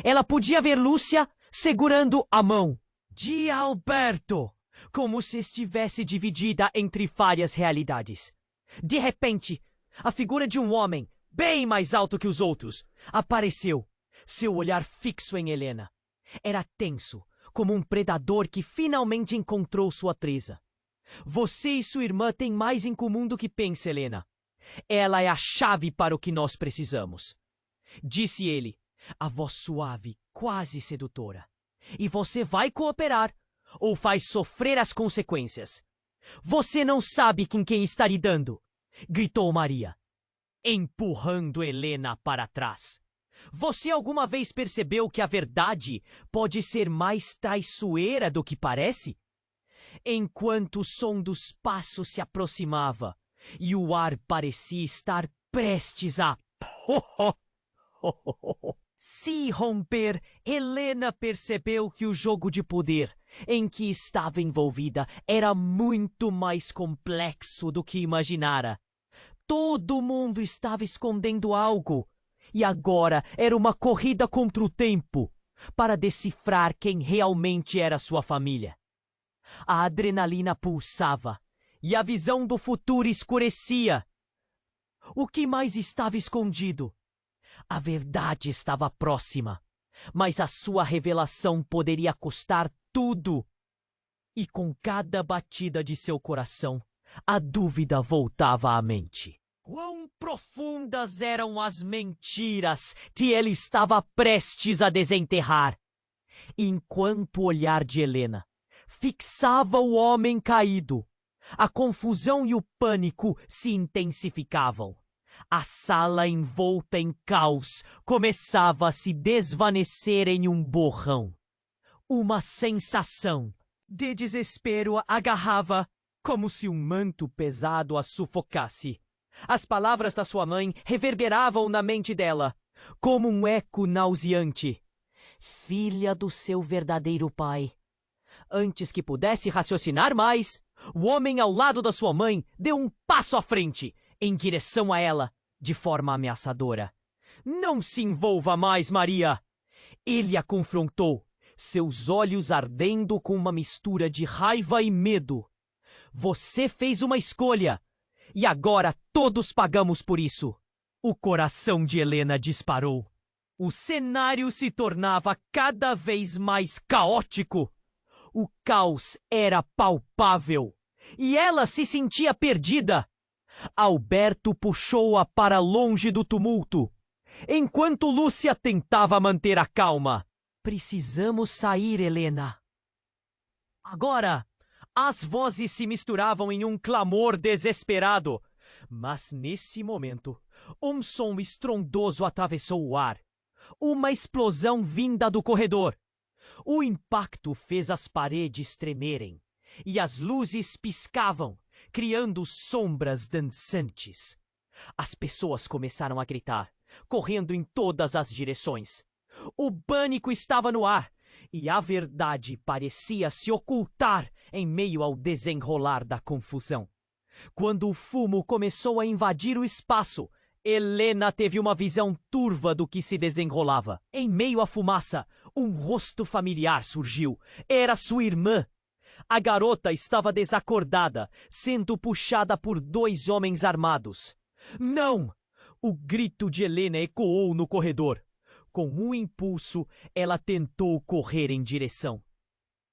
Ela podia ver Lúcia segurando a mão de Alberto, como se estivesse dividida entre várias realidades. De repente, a figura de um homem, bem mais alto que os outros, apareceu, seu olhar fixo em Helena. Era tenso, como um predador que finalmente encontrou sua presa. Você e sua irmã têm mais em comum do que pensa, Helena. Ela é a chave para o que nós precisamos. Disse ele, a voz suave, quase sedutora. E você vai cooperar, ou faz sofrer as consequências. Você não sabe com quem está lidando, gritou Maria, empurrando Helena para trás. Você alguma vez percebeu que a verdade pode ser mais traiçoeira do que parece? Enquanto o som dos passos se aproximava e o ar parecia estar prestes a se romper, Helena percebeu que o jogo de poder em que estava envolvida era muito mais complexo do que imaginara. Todo mundo estava escondendo algo, e agora era uma corrida contra o tempo para decifrar quem realmente era sua família. A adrenalina pulsava e a visão do futuro escurecia. O que mais estava escondido? A verdade estava próxima, mas a sua revelação poderia custar tudo. E com cada batida de seu coração, a dúvida voltava à mente. Quão profundas eram as mentiras que ele estava prestes a desenterrar! Enquanto o olhar de Helena fixava o homem caído, a confusão e o pânico se intensificavam. A sala envolta em caos começava a se desvanecer em um borrão. Uma sensação de desespero a agarrava, como se um manto pesado a sufocasse. As palavras da sua mãe reverberavam na mente dela, como um eco nauseante. Filha do seu verdadeiro pai. Antes que pudesse raciocinar mais, o homem ao lado da sua mãe deu um passo à frente, em direção a ela, de forma ameaçadora. Não se envolva mais, Maria! Ele a confrontou, seus olhos ardendo com uma mistura de raiva e medo. Você fez uma escolha, e agora todos pagamos por isso. O coração de Helena disparou. O cenário se tornava cada vez mais caótico. O caos era palpável, e ela se sentia perdida. Alberto puxou-a para longe do tumulto, enquanto Lúcia tentava manter a calma. Precisamos sair, Helena. Agora, as vozes se misturavam em um clamor desesperado. Mas nesse momento, um som estrondoso atravessou o ar. Uma explosão vinda do corredor. O impacto fez as paredes tremerem, e as luzes piscavam, criando sombras dançantes. As pessoas começaram a gritar, correndo em todas as direções. O pânico estava no ar, e a verdade parecia se ocultar em meio ao desenrolar da confusão. Quando o fumo começou a invadir o espaço, Helena teve uma visão turva do que se desenrolava. Em meio à fumaça, um rosto familiar surgiu. Era sua irmã. A garota estava desacordada, sendo puxada por 2 homens armados. Não! O grito de Helena ecoou no corredor. Com um impulso, ela tentou correr em direção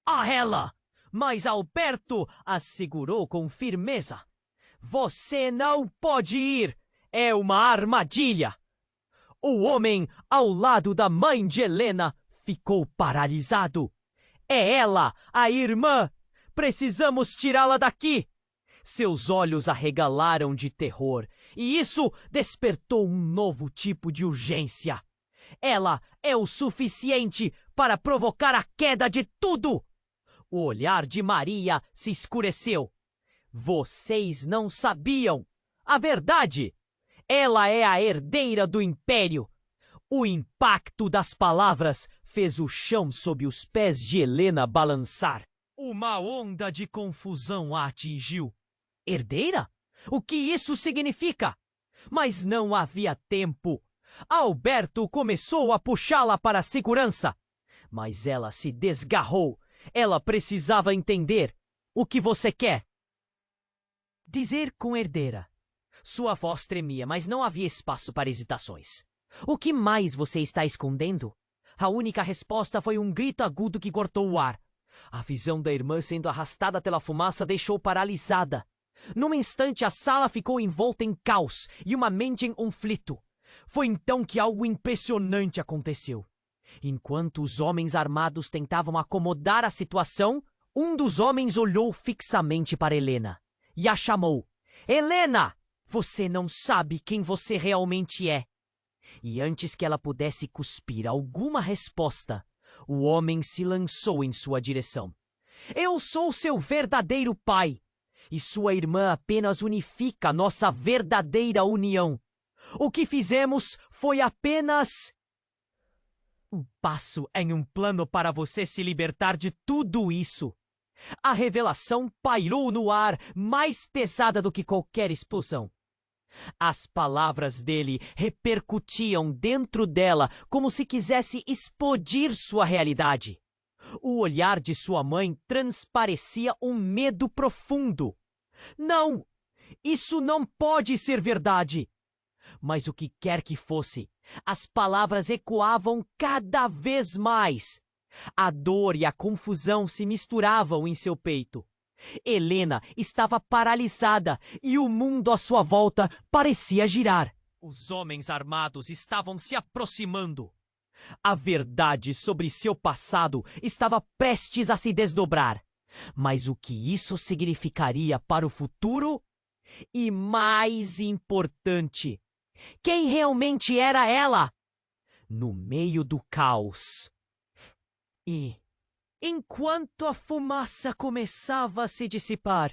a ela, mas Alberto a segurou com firmeza. Você não pode ir! É uma armadilha! O homem ao lado da mãe de Helena ficou paralisado. É ela, a irmã! Precisamos tirá-la daqui! Seus olhos arregalaram de terror, e isso despertou um novo tipo de urgência. Ela é o suficiente para provocar a queda de tudo! O olhar de Maria se escureceu. Vocês não sabiam a verdade! Ela é a herdeira do império! O impacto das palavras fez o chão sob os pés de Helena balançar. Uma onda de confusão a atingiu. Herdeira? O que isso significa? Mas não havia tempo. Alberto começou a puxá-la para a segurança. Mas ela se desgarrou. Ela precisava entender. O que você quer? Dizer com herdeira. Sua voz tremia, mas não havia espaço para hesitações. O que mais você está escondendo? A única resposta foi um grito agudo que cortou o ar. A visão da irmã sendo arrastada pela fumaça deixou paralisada. Num instante, a sala ficou envolta em caos e uma mente em conflito. Foi então que algo impressionante aconteceu. Enquanto os homens armados tentavam acomodar a situação, um dos homens olhou fixamente para Helena e a chamou. Helena! Você não sabe quem você realmente é. E antes que ela pudesse cuspir alguma resposta, o homem se lançou em sua direção. Eu sou seu verdadeiro pai, e sua irmã apenas unifica nossa verdadeira união. O que fizemos foi apenas um passo em um plano para você se libertar de tudo isso. A revelação pairou no ar, mais pesada do que qualquer explosão. As palavras dele repercutiam dentro dela como se quisesse explodir sua realidade. O olhar de sua mãe transparecia um medo profundo. Não! Isso não pode ser verdade! Mas o que quer que fosse, as palavras ecoavam cada vez mais. A dor e a confusão se misturavam em seu peito. Helena estava paralisada e o mundo à sua volta parecia girar. Os homens armados estavam se aproximando. A verdade sobre seu passado estava prestes a se desdobrar. Mas o que isso significaria para o futuro? E mais importante, quem realmente era ela? No meio do caos. E enquanto a fumaça começava a se dissipar,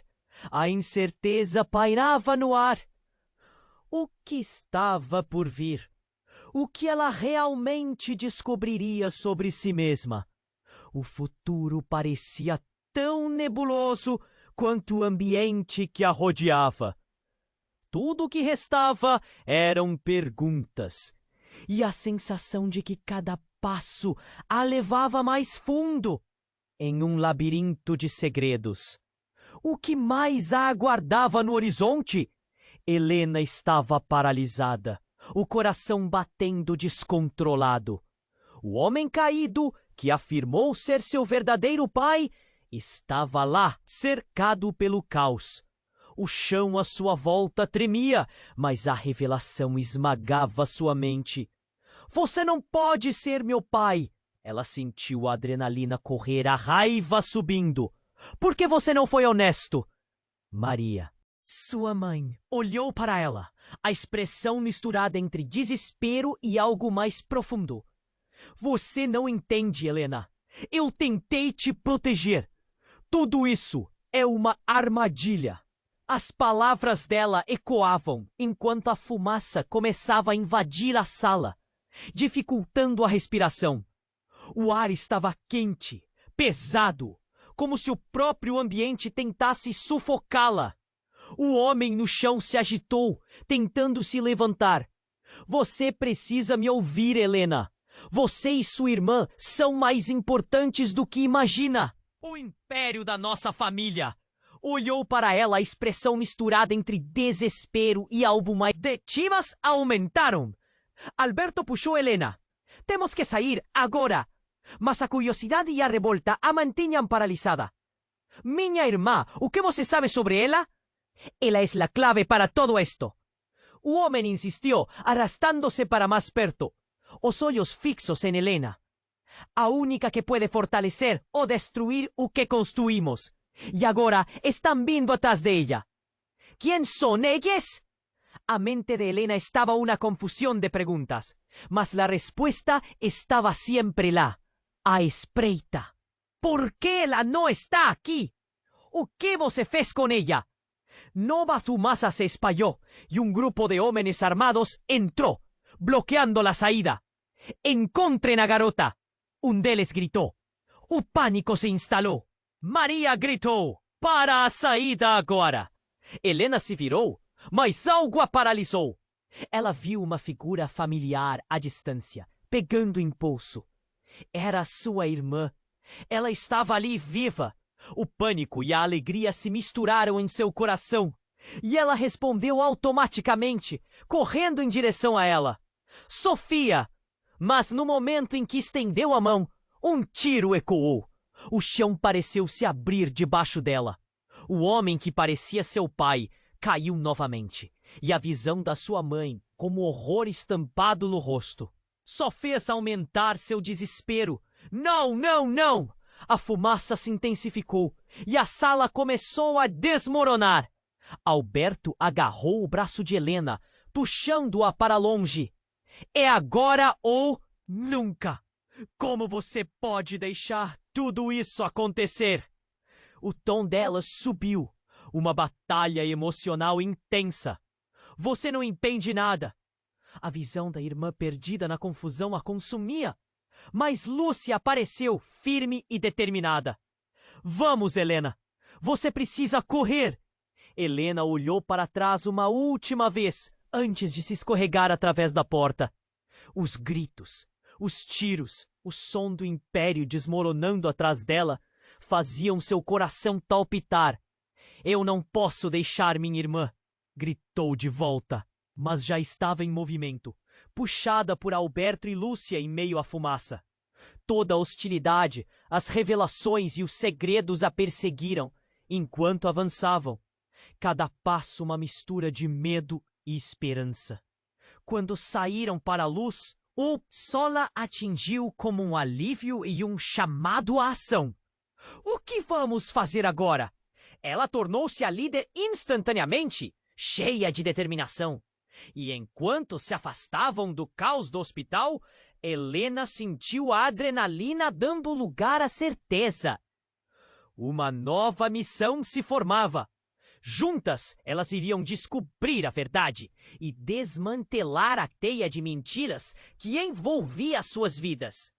a incerteza pairava no ar. O que estava por vir? O que ela realmente descobriria sobre si mesma? O futuro parecia tão nebuloso quanto o ambiente que a rodeava. Tudo o que restava eram perguntas. e a sensação de que cada passo a levava mais fundo em um labirinto de segredos. O que mais a aguardava no horizonte? Helena estava paralisada, o coração batendo descontrolado. O homem caído, que afirmou ser seu verdadeiro pai, estava lá, cercado pelo caos. O chão à sua volta tremia, mas a revelação esmagava sua mente. Você não pode ser meu pai! Ela sentiu a adrenalina correr, a raiva subindo. Por que você não foi honesto? Maria, sua mãe, olhou para ela, a expressão misturada entre desespero e algo mais profundo. Você não entende, Helena. Eu tentei te proteger. Tudo isso é uma armadilha. As palavras dela ecoavam enquanto a fumaça começava a invadir a sala, dificultando a respiração. O ar estava quente, pesado, como se o próprio ambiente tentasse sufocá-la. O homem no chão se agitou, tentando se levantar. Você precisa me ouvir, Helena. Você e sua irmã são mais importantes do que imagina. O império da nossa família. Olhou para ela, a expressão misturada entre desespero e algo mais. Expectativas aumentaram. Alberto puxou Helena. Temos que sair agora. Mas a curiosidade e a revolta a mantinham paralisada. Minha irmã, o que você sabe sobre ela? Ela é a clave para todo esto. O homem insistiu, arrastando-se para mais perto, os olhos fixos em Helena. A única que pode fortalecer ou destruir o que construímos. E agora estão vindo atrás de ella. ¿Quién son ellos? A mente de Helena estaba una confusión de preguntas, mas la respuesta estaba siempre lá, a espreita. ¿Por qué ela não está aqui? O que você fez com ella? Nova fumaça se espalhou e um grupo de homens armados entrou, bloqueando la saída. Encontrem a garota! Um deles gritou. O pânico se instalou. Maria gritou, para a saída agora! Helena se virou, mas algo a paralisou. Ela viu uma figura familiar à distância, pegando impulso. Era sua irmã. Ela estava ali viva. O pânico e a alegria se misturaram em seu coração. E ela respondeu automaticamente, correndo em direção a ela. Sofia! Mas no momento em que estendeu a mão, um tiro ecoou. O chão pareceu se abrir debaixo dela. O homem que parecia seu pai caiu novamente, e a visão da sua mãe, como horror estampado no rosto, só fez aumentar seu desespero. Não, não, não! A fumaça se intensificou, e a sala começou a desmoronar. Alberto agarrou o braço de Helena, puxando-a para longe. É agora ou nunca! Como você pode deixar tudo isso acontecer? O tom dela subiu. Uma batalha emocional intensa. Você não entende nada. A visão da irmã perdida na confusão a consumia. Mas Lúcia apareceu, firme e determinada. Vamos, Helena. Você precisa correr. Helena olhou para trás uma última vez, antes de se escorregar através da porta. Os gritos, os tiros, o som do império desmoronando atrás dela faziam seu coração palpitar. Eu não posso deixar minha irmã, gritou de volta, mas já estava em movimento, puxada por Alberto e Lúcia em meio à fumaça. Toda a hostilidade, as revelações e os segredos a perseguiram enquanto avançavam. Cada passo uma mistura de medo e esperança. Quando saíram para a luz, o sol a atingiu como um alívio e um chamado à ação. O que vamos fazer agora? Ela tornou-se a líder instantaneamente, cheia de determinação. E enquanto se afastavam do caos do hospital, Helena sentiu a adrenalina dando lugar à certeza. Uma nova missão se formava. Juntas, elas iriam descobrir a verdade e desmantelar a teia de mentiras que envolvia suas vidas.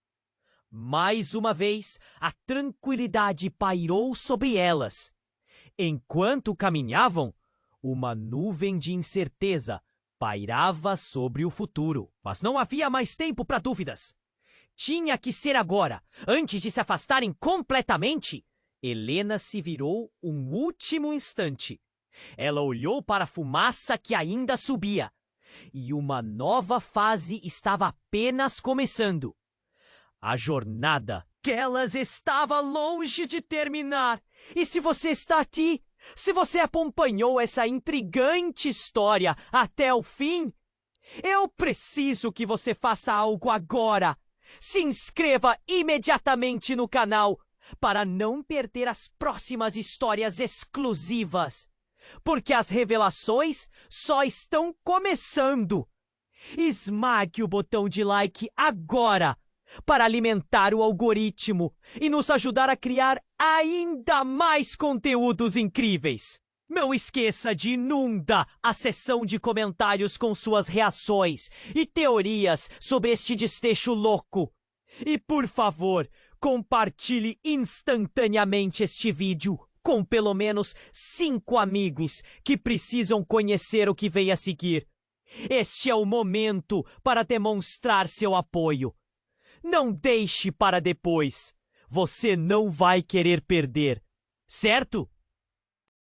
Mais uma vez, a tranquilidade pairou sobre elas. Enquanto caminhavam, uma nuvem de incerteza pairava sobre o futuro, mas não havia mais tempo para dúvidas. Tinha que ser agora, antes de se afastarem completamente. Helena se virou um último instante. Ela olhou para a fumaça que ainda subia. E uma nova fase estava apenas começando. A jornada que elas estava longe de terminar. E se você está aqui, se você acompanhou essa intrigante história até o fim, eu preciso que você faça algo agora. Se inscreva imediatamente no canal para não perder as próximas histórias exclusivas, porque as revelações só estão começando. Esmague o botão de like agora para alimentar o algoritmo e nos ajudar a criar ainda mais conteúdos incríveis. Não esqueça de inundar a seção de comentários com suas reações e teorias sobre este desfecho louco. E, por favor, compartilhe instantaneamente este vídeo com pelo menos 5 amigos que precisam conhecer o que vem a seguir. Este é o momento para demonstrar seu apoio. Não deixe para depois. Você não vai querer perder, certo?